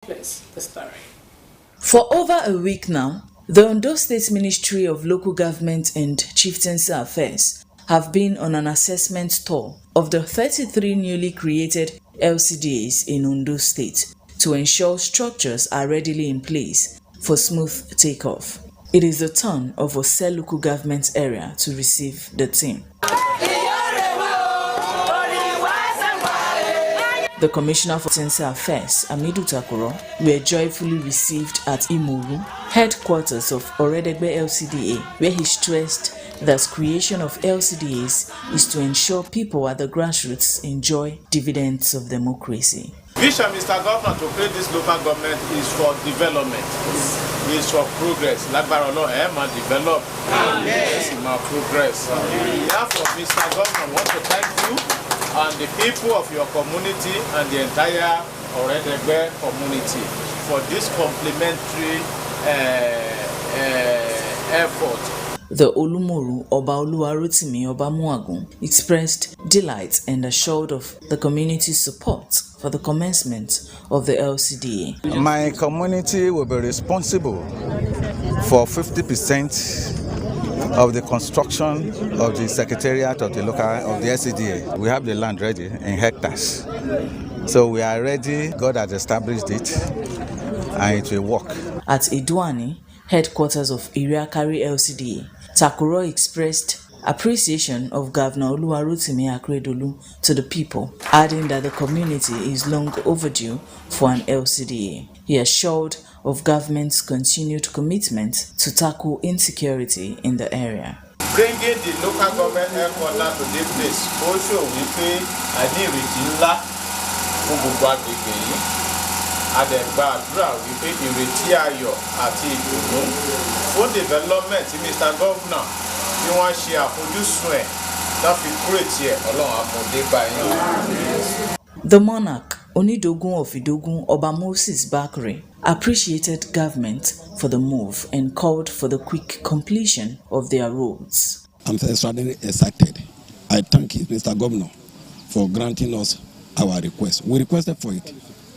Please, the story. For over a week now, the Ondo State Ministry of Local Government and Chieftaincy Affairs have been on an assessment tour of the 33 newly created LCDAs in Ondo State to ensure structures are readily in place for smooth takeoff. It is the turn of Osrc local government area to receive the team. The Commissioner for Chieftaincy Affairs, Amidu Takuro, were joyfully received at Imoru, headquarters of Oredegbe LCDA, where he stressed that creation of LCDAs is to ensure people at the grassroots enjoy dividends of democracy. Vision, Mr. Governor, to create this local government is for development, is for progress. Like Barolo, develop, yes, progress. Therefore, Mr. Governor, I want to thank you and the people of your community and the entire Oredegbe community for this complementary effort. The Olumoru Oba Oluwarotimi Oba Muagun expressed delight and assured of the community's support for the commencement of the LCDA. My community will be responsible for 50% of the construction of the secretariat of the LCDA. We have the land ready in hectares. So we are ready. God has established it and it will work. At Idwani, headquarters of Iriakari LCDA, Takuro expressed appreciation of Governor Oluwarotimi Akeredolu to the people, adding that the community is long overdue for an LCDA. He assured of government's continued commitment to tackle insecurity in the area. Bringing the local government headquarters to this place also will pay ìrètí ńlá fún gbogbo agbègbè yìí. Adẹ̀gbà àdúrà wípé ìrètí ayọ̀ àti ìdùnnú fún development Mr. Governor bí wọ́n ṣe àfojúsùn ẹ̀ tó fi kúrètì ẹ̀ Ọlọ́run àmọ̀dé báyìí. The monarch, Onidogun of Idogun Oba Moses Bakre, appreciated government for the move and called for the quick completion of their roads. I'm extremely excited. I thank Mr. Governor for granting us our request. We requested for it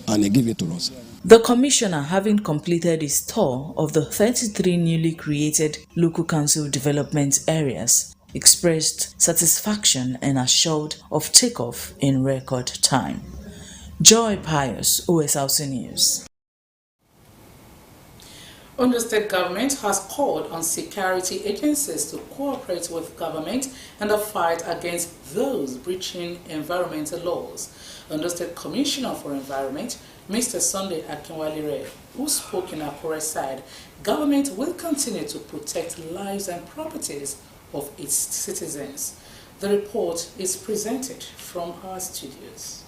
and he gave it to us. The commissioner, having completed his tour of the 33 newly created local council development areas, expressed satisfaction and assured of takeoff in record time. Joy Pius, Osrc News. Ondo State government has called on security agencies to cooperate with government in the fight against those breaching environmental laws. Ondo State Commissioner for Environment, Mr. Sunday Akinwalire, who spoke in Akure, said government will continue to protect lives and properties of its citizens. The report is presented from our studios.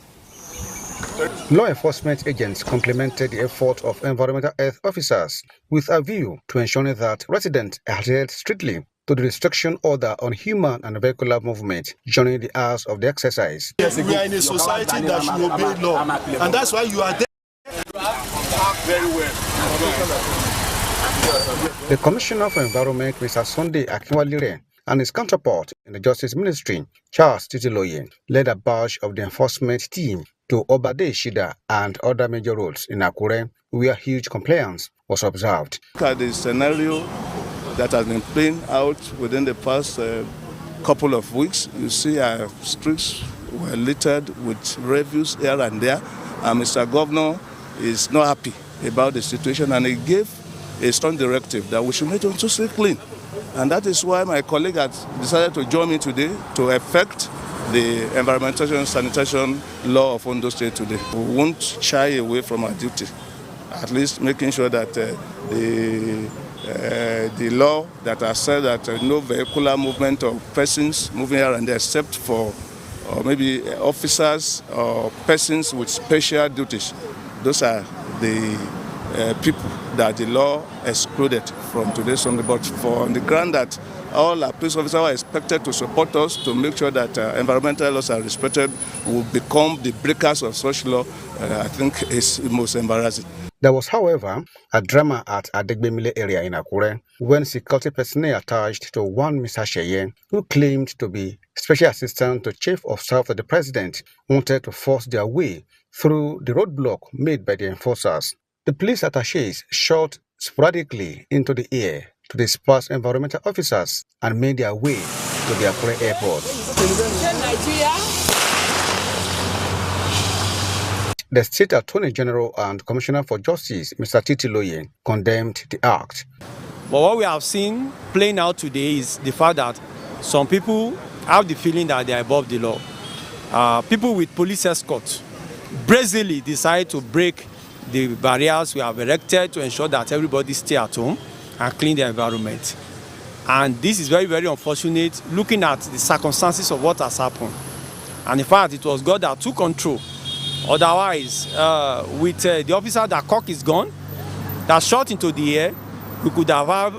Law enforcement agents complemented the effort of environmental health officers with a view to ensuring that residents adhered strictly to the restriction order on human and vehicular movement during the hours of the exercise. We are in a society that should obey law, and that's why you are there. Very well. The Commissioner for Environment, Mr. Sunday Akinwalire, and his counterpart in the Justice Ministry, Charles Titiloye, led a batch of the enforcement team to Obade Shida and other major roads in Akure, where huge compliance was observed. Look at the scenario that has been playing out within the past couple of weeks. You see our streets were littered with refuse here and there, and Mr. Governor is not happy about the situation, and he gave a strong directive that we should make Ondo State clean. And that is why my colleague has decided to join me today to effect the environmental and sanitation law of Ondo State today. We won't shy away from our duty, at least making sure that the law that has said that no vehicular movement of persons moving here and there except for maybe officers or persons with special duties. Those are the people that the law excluded from today's Sunday. But for the ground that all our police officers are expected to support us to make sure that environmental laws are respected, will become the breakers of such law, I think is most embarrassing. There was, however, a drama at Adegbemile area in Akure when security personnel attached to one Mr. Sheye, who claimed to be special assistant to Chief of Staff of the President, wanted to force their way through the roadblock made by the enforcers. The police attachés shot sporadically into the air to disperse environmental officers and made their way to the Akure airport. The State Attorney General and Commissioner for Justice, Mr. Titiloye, condemned the act. But what we have seen playing out today is the fact that some people have the feeling that they are above the law. People with police escorts brazenly decide to break the barriers we have erected to ensure that everybody stay at home and clean the environment. And this is very, very unfortunate looking at the circumstances of what has happened. And in fact, it was God that took control. Otherwise, with the officer that cocked his gun, that shot into the air, we could have had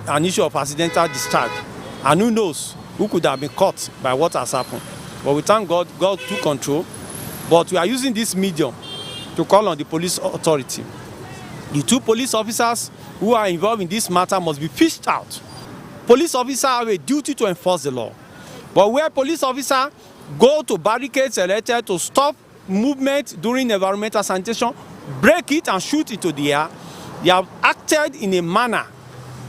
an issue of accidental discharge. And who knows who could have been caught by what has happened. But we thank God, God took control. But we are using this medium to call on the police authority. The two police officers who are involved in this matter must be fished out. Police officers have a duty to enforce the law. But where police officers go to barricades erected to stop movement during environmental sanitation, break it and shoot into the air, they have acted in a manner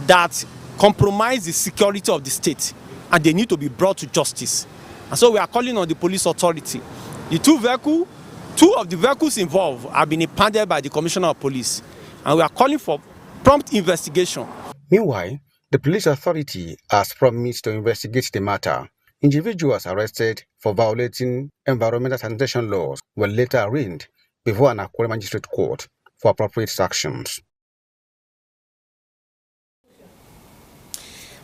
that compromises the security of the state, and they need to be brought to justice. And so we are calling on the police authority. Two of the vehicles involved have been impounded by the Commissioner of Police, and we are calling for prompt investigation. Meanwhile, the police authority has promised to investigate the matter. Individuals arrested for violating environmental sanitation laws were later arraigned before an Akure Magistrate Court for appropriate sanctions.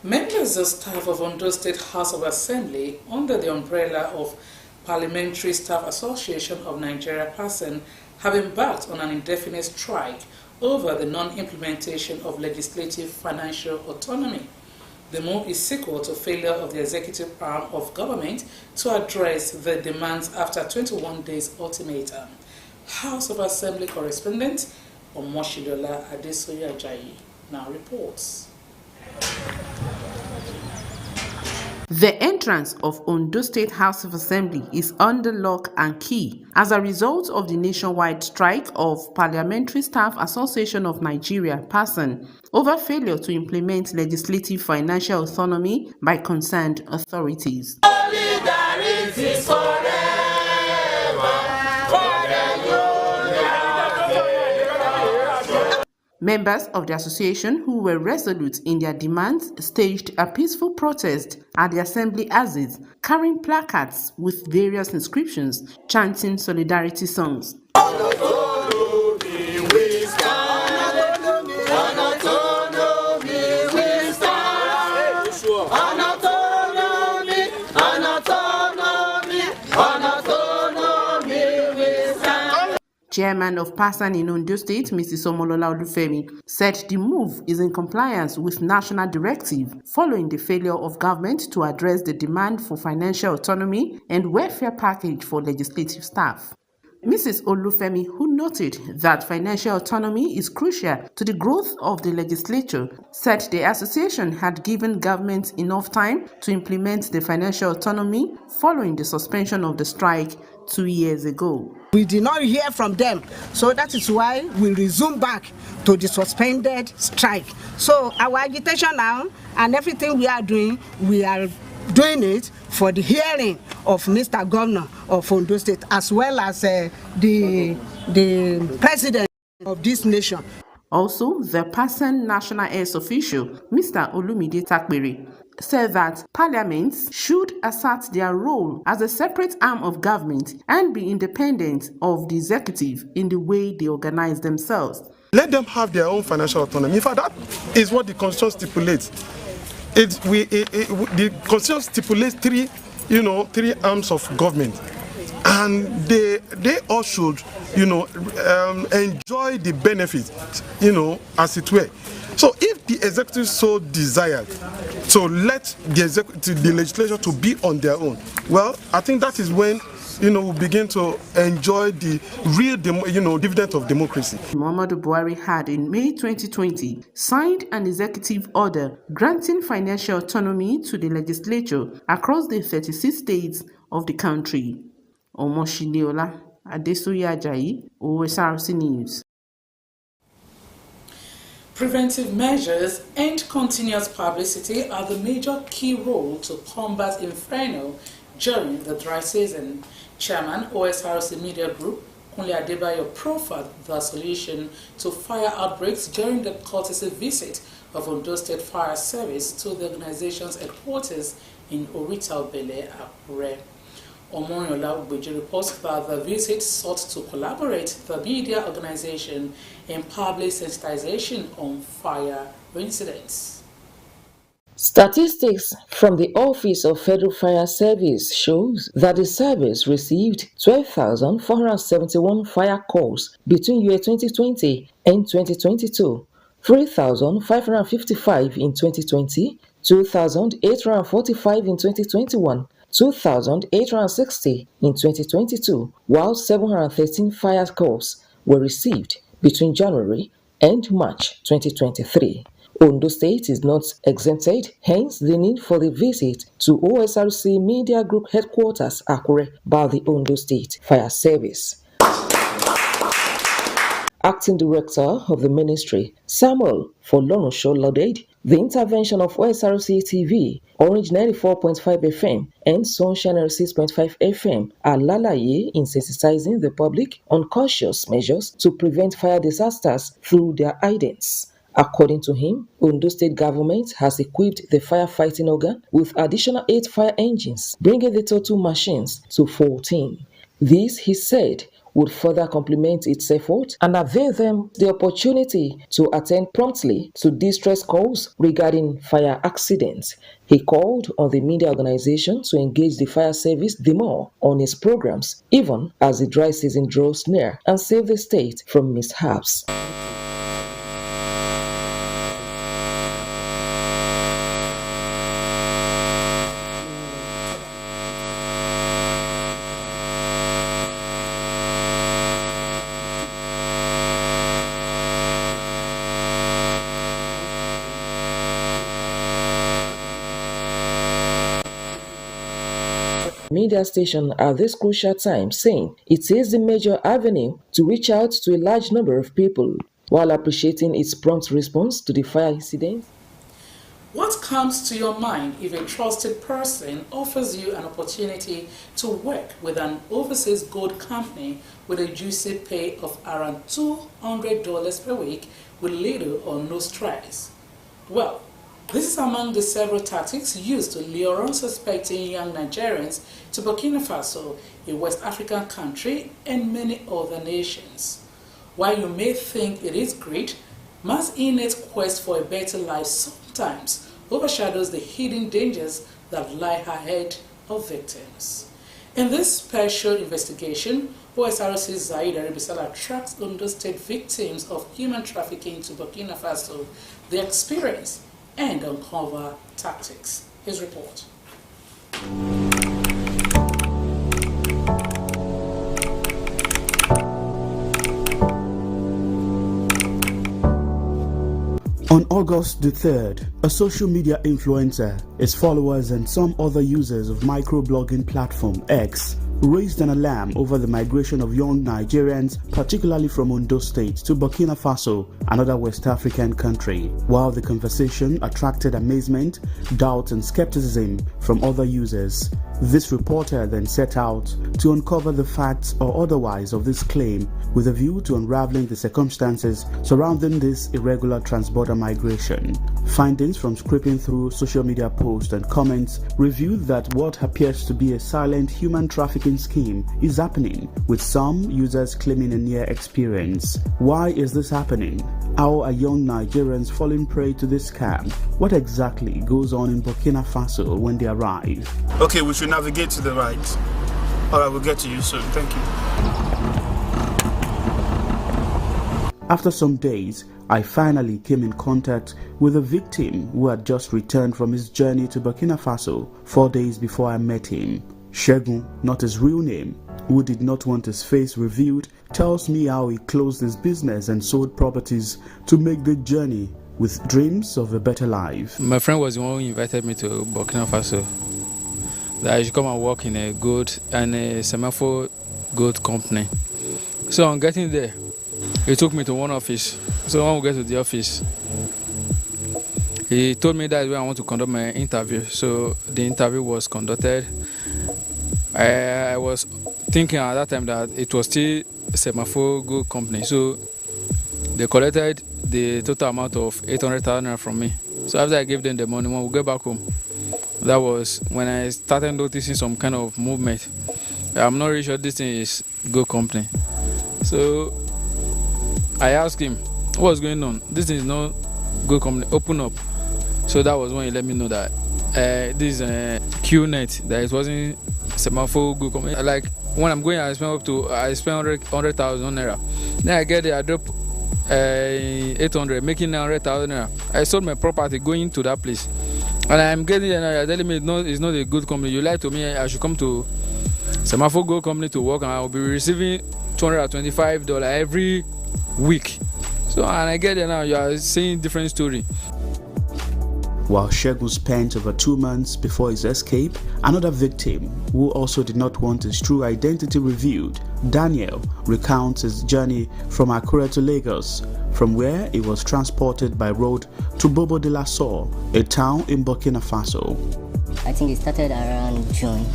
Members of staff of Ondo State House of Assembly, under the umbrella of Parliamentary Staff Association of Nigeria (PASAN), have embarked on an indefinite strike over the non-implementation of legislative financial autonomy. The move is sequel to failure of the executive arm of government to address the demands after 21 days ultimatum. House of Assembly correspondent Omoshidola Adesoye Ajayi now reports. The entrance of Ondo State House of Assembly is under lock and key as a result of the nationwide strike of Parliamentary Staff Association of Nigeria (PASAN) over failure to implement legislative financial autonomy by concerned authorities. Solidarity forever. Members of the association who were resolute in their demands staged a peaceful protest at the assembly axis, carrying placards with various inscriptions, chanting solidarity songs. Chairman of PASAN in Ondo State, Mrs. Omolola Olufemi, said the move is in compliance with national directive following the failure of government to address the demand for financial autonomy and welfare package for legislative staff. Mrs. Olufemi, who noted that financial autonomy is crucial to the growth of the legislature, said the association had given government enough time to implement the financial autonomy following the suspension of the strike 2 years ago. We did not hear from them, so that is why we resume back to the suspended strike. So our agitation now and everything we are doing doing it for the hearing of Mr. Governor of Ondo State, as well as the president of this nation. Also, the PASAN National Heirs official, Mr. Olumide Takpere, said that parliaments should assert their role as a separate arm of government and be independent of the executive in the way they organize themselves. Let them have their own financial autonomy. In fact, that is what the Constitution stipulates. The Constitution stipulates three arms of government, and they all should, enjoy the benefits, as it were. So if the executive so desired to let the legislature to be on their own, well, I think that is when we begin to enjoy the real dividend of democracy. Muhammadu Buhari had in May 2020 signed an executive order granting financial autonomy to the legislature across the 36 states of the country. Omoshidola Adesoye Ajayi, Osrc News. Preventive measures and continuous publicity are the major key role to combat inferno during the dry season. Chairman Osrc Media Group, Kunle Adebayo, proffered the solution to fire outbreaks during the courtesy visit of Ondo State Fire Service to the organization's headquarters in Orita Bele, Akure. Omonyola Ugbeji reports that the visit sought to collaborate the media organization in public sensitization on fire incidents. Statistics from the Office of Federal Fire Service shows that the service received 12,471 fire calls between year 2020 and 2022, 3,555 in 2020, 2,845 in 2021, 2,860 in 2022, while 713 fire calls were received between January and March 2023. Ondo State is not exempted, hence the need for the visit to OSRC Media Group headquarters, Akure, by the Ondo State Fire Service. Acting Director of the Ministry, Samuel Folorunsho, lauded the intervention of OSRC TV, Orange 94.5 FM, and Sunshine 96.5 FM are lalaye in sensitizing the public on cautious measures to prevent fire disasters through their idents. According to him, Ondo State government has equipped the firefighting organ with additional 8 fire engines, bringing the total machines to 14. This, he said, would further complement its effort and avail them the opportunity to attend promptly to distress calls regarding fire accidents. He called on the media organization to engage the fire service the more on its programs, even as the dry season draws near, and save the state from mishaps. Media station at this crucial time, saying it is the major avenue to reach out to a large number of people, while appreciating its prompt response to the fire incident. What comes to your mind if a trusted person offers you an opportunity to work with an overseas gold company with a juicy pay of around $200 per week with little or no stress? Well, this is among the several tactics used to lure unsuspecting young Nigerians to Burkina Faso, a West African country, and many other nations. While you may think it is great, man's innate quest for a better life sometimes overshadows the hidden dangers that lie ahead of victims. In this special investigation, OSRC Zaid Arabisala tracks Ondo State victims of human trafficking to Burkina Faso, their experience, and uncover tactics. His report. On August the 3rd, a social media influencer, his followers and some other users of microblogging platform X raised an alarm over the migration of young Nigerians, particularly from Ondo State, to Burkina Faso, another West African country. While the conversation attracted amazement, doubt and skepticism from other users, this reporter then set out to uncover the facts or otherwise of this claim with a view to unraveling the circumstances surrounding this irregular transborder migration. Findings from scraping through social media posts and comments revealed that what appears to be a silent human trafficking scheme is happening, with some users claiming a near experience. Why is this happening? How are young Nigerians falling prey to this scam? What exactly goes on in Burkina Faso when they arrive? Okay, we should navigate to the right. Alright, we'll get to you soon. Thank you. After some days, I finally came in contact with a victim who had just returned from his journey to Burkina Faso 4 days before I met him. Shegun, not his real name, who did not want his face revealed, tells me how he closed his business and sold properties to make the journey with dreams of a better life. My friend was the one who invited me to Burkina Faso, that I should come and work in a gold and a semaphore gold company. So on getting there, He took me to one office. So when we get to the office, he told me that is where I want to conduct my interview. So the interview was conducted. I was thinking at that time that it was still a Semaphore Gold company. So they collected the total amount of 800,000 naira from me. So after I gave them the money, when we get back home, that was when I started noticing some kind of movement. I'm not really sure this thing is Gold company. So I asked him, what's going on? This thing is not Gold company, open up. So that was when he let me know that this QNet, that it wasn't Semaphore Gold company. Like when I'm going, I spend 100,000 naira. Then I get there, I drop 800, making 100,000 naira. I sold my property going to that place. And I'm getting there now, you're telling me it's not a good company. You lied to me, I should come to Semaphore Gold company to work and I'll be receiving $225 every week. So, and I get there now, you are saying different story. While Shegun spent over 2 months before his escape, another victim, who also did not want his true identity revealed, Daniel, recounts his journey from Akure to Lagos, from where he was transported by road to Bobo de la Sour, a town in Burkina Faso. I think it started around June.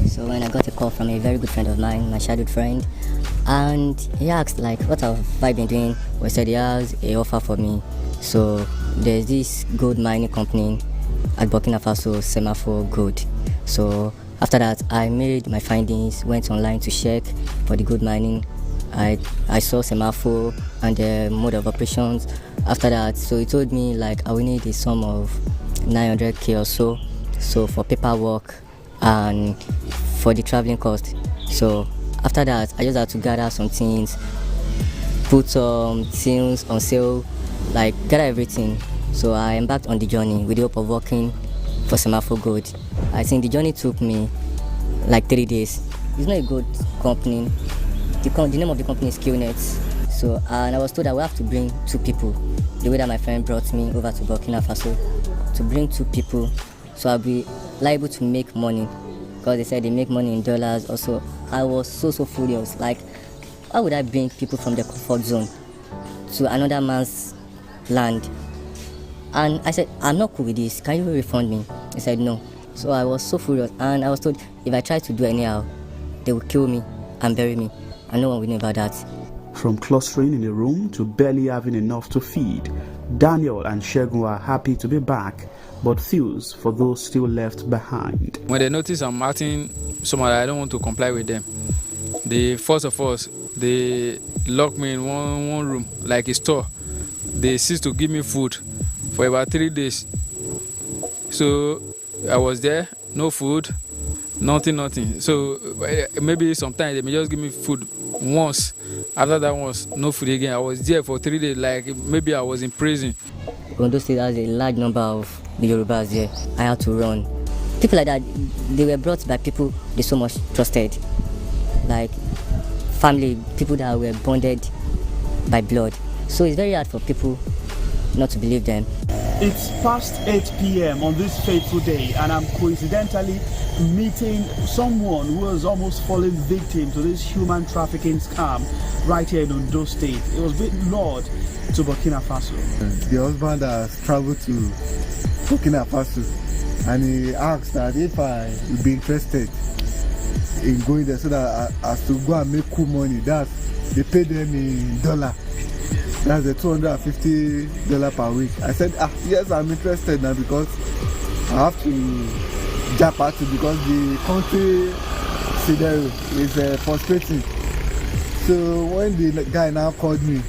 So when I got a call from a very good friend of mine, my childhood friend, and he asked like, what have I been doing? We said he has an offer for me. So there's this gold mining company at Burkina Faso, Semaphore Gold. So after that, I made my findings, went online to check for the gold mining. I saw Semaphore and the mode of operations. After that, so he told me like I will need a sum of 900k or so. So for paperwork and for the traveling cost. So after that, I just had to gather some things, put some things on sale, like gather everything. So I embarked on the journey with the hope of working for Semaphore Gold. I think the journey took me like 3 days. It's not a good company. The name of the company is QNet. So and I was told I would have to bring 2 people. The way that my friend brought me over to Burkina Faso to bring 2 people, so I'll be liable to make money, because they said they make money in dollars. Also, I was so furious. Like, why would I bring people from the comfort zone to another man's land? And I said, I'm not cool with this. Can you refund me? He said no. So I was so furious, and I was told if I try to do anyhow, they will kill me and bury me, and no one will know about that. From clustering in a room to barely having enough to feed, Daniel and Shegun are happy to be back, but feels for those still left behind. When they notice I'm acting somehow I don't want to comply with them, first of all, they lock me in one room, like a store. They ceased to give me food for about 3 days. So I was there, no food, nothing. So maybe sometimes they may just give me food once. After that once, no food again. I was there for 3 days, like maybe I was in prison. Ondo State has a large number of the Yorubas here. I had to run. People like that, they were brought by people they so much trusted. Like family, people that were bonded by blood. So it's very hard for people not to believe them. It's past 8 p.m. on this fateful day, and I'm coincidentally meeting someone who has almost fallen victim to this human trafficking scam right here in Ondo State. It was being lured to Burkina Faso. The husband has traveled to Burkina Faso, and he asked that if I would be interested in going there, so that as to go and make cool money. That they pay them in dollar. That's a $250 per week. I said, yes, I'm interested now, because I have to jump out because the country scenario is frustrating. So when the guy now called me,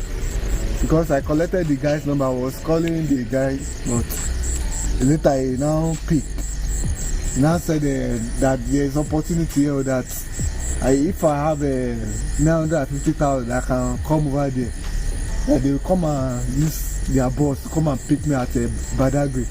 because I collected the guy's number, I was calling the guy, but later he now picked. He now said that there is opportunity, or that if I have 950,000, I can come over there. That they will come and use their boss to come and pick me at Badagry.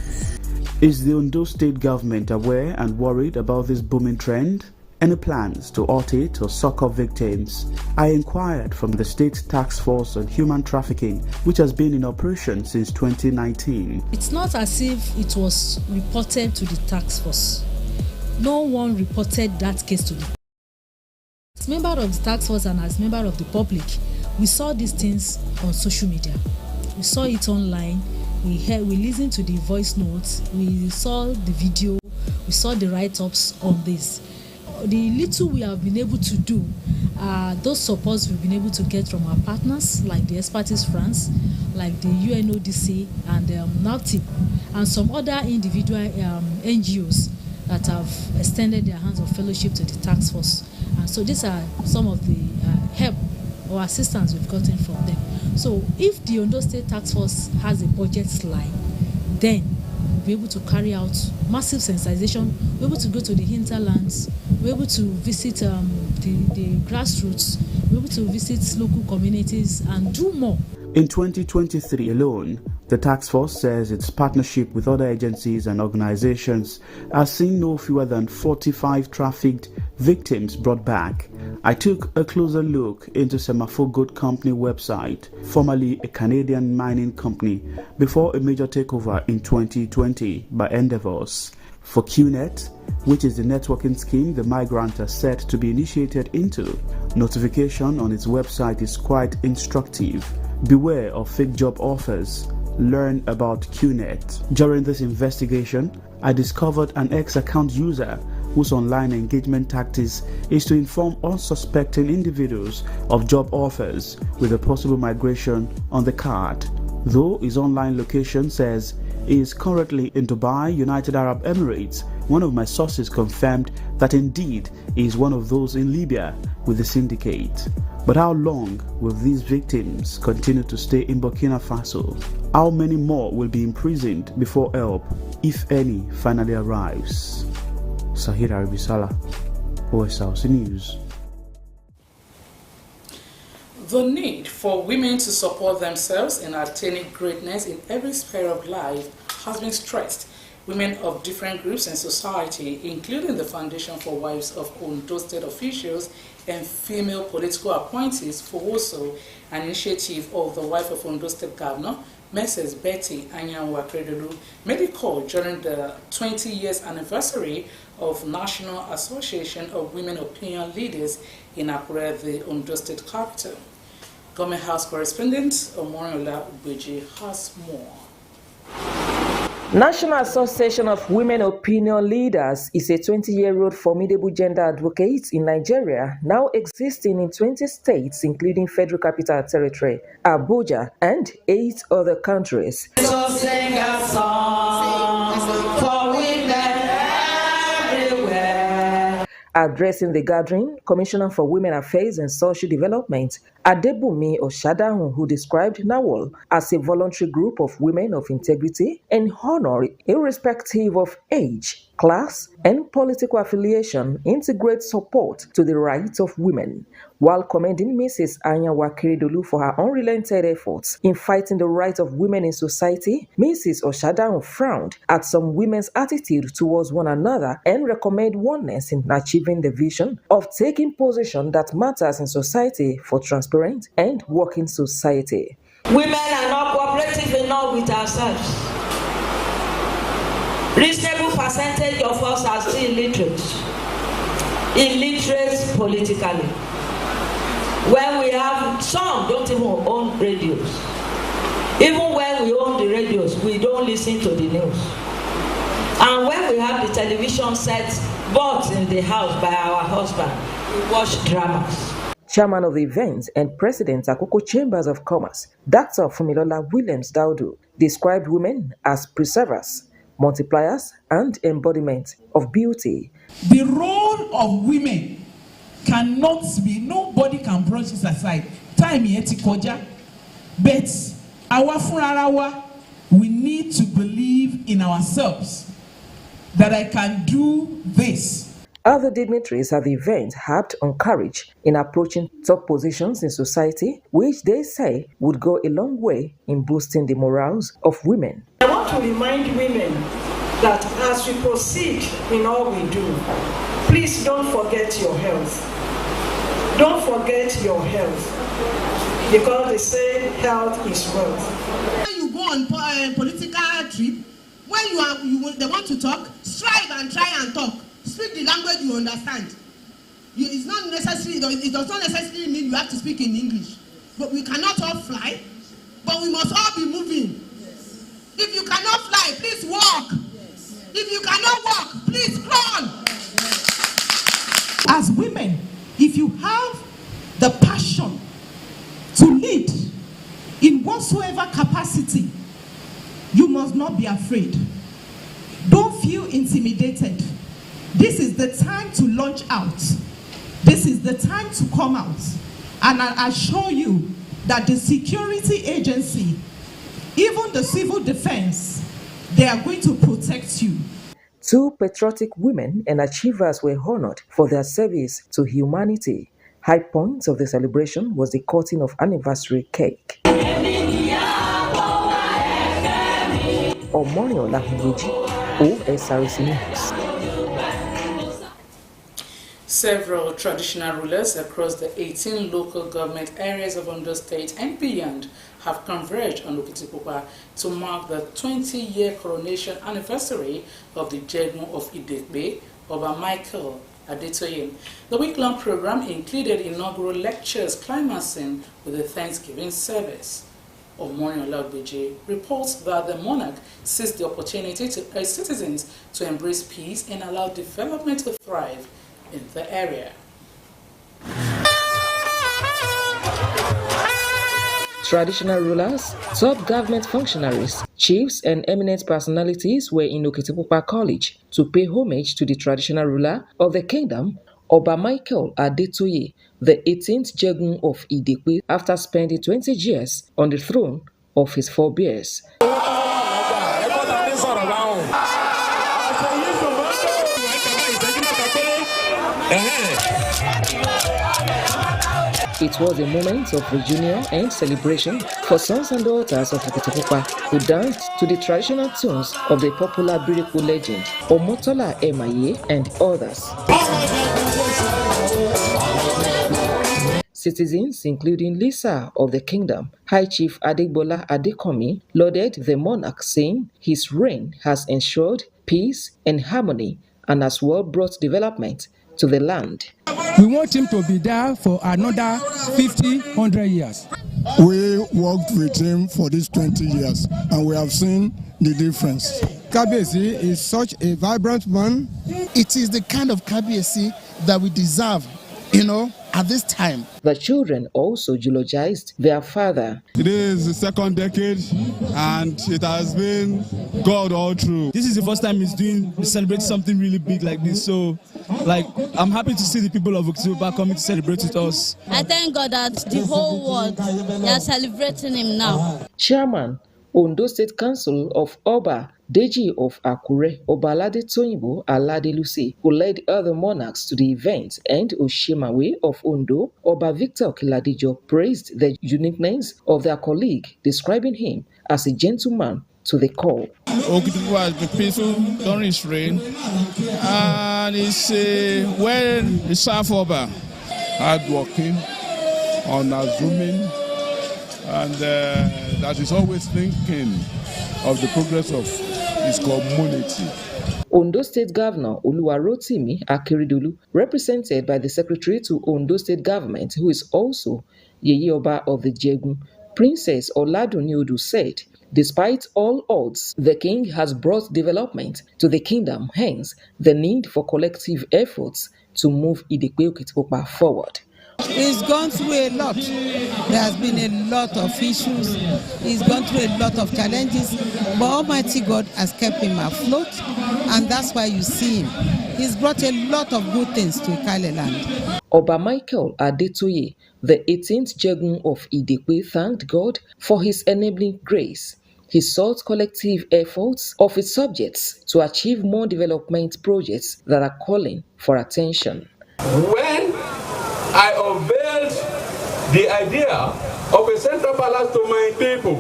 Is the Ondo State government aware and worried about this booming trend? Any plans to halt it or succor victims? I inquired from the State Task Force on Human Trafficking, which has been in operation since 2019. It's not as if it was reported to the task force. No one reported that case to the. As member of the task force and as member of the public, we saw these things on social media. We saw it online. We listened to the voice notes. We saw the video. We saw the write-ups on this. The little we have been able to do, those supports we've been able to get from our partners like the Expertise France, like the UNODC and NALTIP, and some other individual NGOs that have extended their hands of fellowship to the task force. And so these are some of the help or assistance we've gotten from them. So if the Ondo State Task Force has a budget line, then we'll be able to carry out massive sensitization, we're able to go to the hinterlands, we're able to visit the grassroots, we're able to visit local communities and do more. In 2023 alone, the task force says its partnership with other agencies and organizations has seen no fewer than 45 trafficked victims brought back. I took a closer look into Semafo Gold Company website, formerly a Canadian mining company, before a major takeover in 2020 by Endeavours. For QNet, which is the networking scheme the migrant are set to be initiated into, notification on its website is quite instructive. Beware of fake job offers. Learn about QNet. During this investigation, I discovered an ex-account user whose online engagement tactics is to inform unsuspecting individuals of job offers with a possible migration on the card. Though his online location says he is currently in Dubai, United Arab Emirates, one of my sources confirmed that indeed he is one of those in Libya with the syndicate. But how long will these victims continue to stay in Burkina Faso? How many more will be imprisoned before help, if any, finally arrives? Sahir Arabisala, Osrc News. The need for women to support themselves in attaining greatness in every sphere of life has been stressed. Women of different groups in society, including the Foundation for Wives of Ondo State officials and female political appointees, for also an initiative of the wife of Ondo State Governor, Mrs. Betty Anyanwu-Akeredolu, made a call during the 20 years anniversary of National Association of Women Opinion Leaders in Akure, the Ondo State capital. Government House correspondent Omoriola Ubeji has more. National Association of Women Opinion Leaders is a 20-year-old formidable gender advocate in Nigeria, now existing in 20 states, including Federal Capital Territory, Abuja, and 8 other countries. So sing a song for women everywhere. Addressing the gathering, Commissioner for Women Affairs and Social Development, Adebumi Oshadahun, who described NAWOL as a voluntary group of women of integrity and honor, irrespective of age, class, and political affiliation, integrates support to the rights of women. While commending Mrs. Anyanwu-Akeredolu for her unrelenting efforts in fighting the rights of women in society, Mrs. Oshadahun frowned at some women's attitude towards one another and recommended oneness in achieving the vision of taking position that matters in society for transparent and working society. Women are not cooperative enough with ourselves. Reasonable percentage of us are still illiterate politically. When we have, some don't even own radios. Even when we own the radios, we don't listen to the news. And when we have the television set bought in the house by our husband, we watch dramas. Chairman of the event and President Akoko Chambers of Commerce, Dr. Fumilola Williams Daudu, described women as preservers, multipliers, and embodiment of beauty. The role of women cannot be, nobody can brush this aside. Time yeti koja, but our funarawa, we need to believe in ourselves that I can do this. Other dignitaries at the event harped on courage in approaching top positions in society, which they say would go a long way in boosting the morals of women. I want to remind women that as we proceed in all we do, please don't forget your health. Don't forget your health, because they say health is wealth. When you go on political trip, when they want to talk, strive and try and talk. Speak the language you understand. It's not necessary. It does not necessarily mean you have to speak in English. but we cannot all fly, but we must all be moving. If you cannot fly, please walk. If you cannot walk, please crawl. As women, if you have the passion to lead in whatsoever capacity, you must not be afraid. Don't feel intimidated. This is the time to launch out. This is the time to come out. And I assure you that the security agency, even the civil defense, they are going to protect you. 2 patriotic women and achievers were honored for their service to humanity. High point of the celebration was the cutting of anniversary cake. Omorio Lahunweji, Osrc News. Several traditional rulers across the 18 local government areas of Ondo State and beyond have converged on Okitipupa to mark the 20-year coronation anniversary of the Jegun of Idekbe, Oba Michael Adetoye. The week-long program included inaugural lectures climaxing with a Thanksgiving service. Omoni Olagbeje reports that the monarch seized the opportunity to urge citizens to embrace peace and allow development to thrive in the area. Traditional rulers, top government functionaries, chiefs, and eminent personalities were in Okitipupa College to pay homage to the traditional ruler of the kingdom, Oba Michael Adetoye, the 18th Jegun of Idekwe, after spending 20 years on the throne of his forebears. It was a moment of reunion and celebration for sons and daughters of Okitipupa who danced to the traditional tunes of the popular Biriku legend, Omotola Emaye, and others. Citizens, including Lisa of the kingdom, High Chief Adegbola Adekomi, lauded the monarch, saying his reign has ensured peace and harmony and has well brought development to the land. We want him to be there for another 50, 100 years. We worked with him for these 20 years and we have seen the difference. Kabiyesi is such a vibrant man. It is the kind of Kabiyesi that we deserve, at this time. The children also eulogized their father. It is the second decade and it has been God all through. This is the first time he's celebrating something really big like this. So, I'm happy to see the people of Okitipupa coming to celebrate with us. I thank God that the whole world, they are celebrating him now. Chairman, Ondo State Council of Oba Deji of Akure, Obalade Toyinbo Aladelusi, who led other monarchs to the event, and Oshimawe of Ondo, Oba Victor Okiladejo, praised the uniqueness of their colleague, describing him as a gentleman to the core. Okitipupa has been peaceful during his reign, and he's a well-reserved Oba, hardworking, unassuming, and that is always thinking of the progress of his community. Ondo State Governor Oluwarotimi Akeredolu, represented by the Secretary to Ondo State Government, who is also Yeye Oba of the Jegun, Princess Oladunni Odu, said, despite all odds, the king has brought development to the kingdom, hence the need for collective efforts to move Idekwe Okitipupa forward. He's gone through a lot. There has been a lot of issues. He's gone through a lot of challenges. But Almighty God has kept him afloat, and that's why you see him. He's brought a lot of good things to Ikale land. Oba Michael Adetoye, the 18th Jegun of Idekwe, thanked God for his enabling grace. He sought collective efforts of his subjects to achieve more development projects that are calling for attention. When I unveiled the idea of a central palace to my people,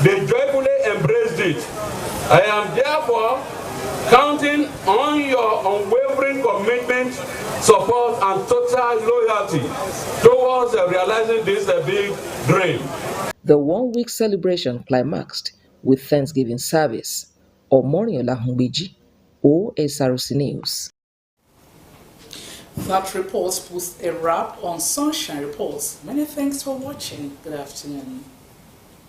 they joyfully embraced it. I am therefore counting on your unwavering commitment, support, and total loyalty towards realizing this big dream. The one-week celebration climaxed with Thanksgiving service. Omori Olahunweji, Osrc News. That report puts a wrap on Sunshine Reports. Many thanks for watching. Good afternoon.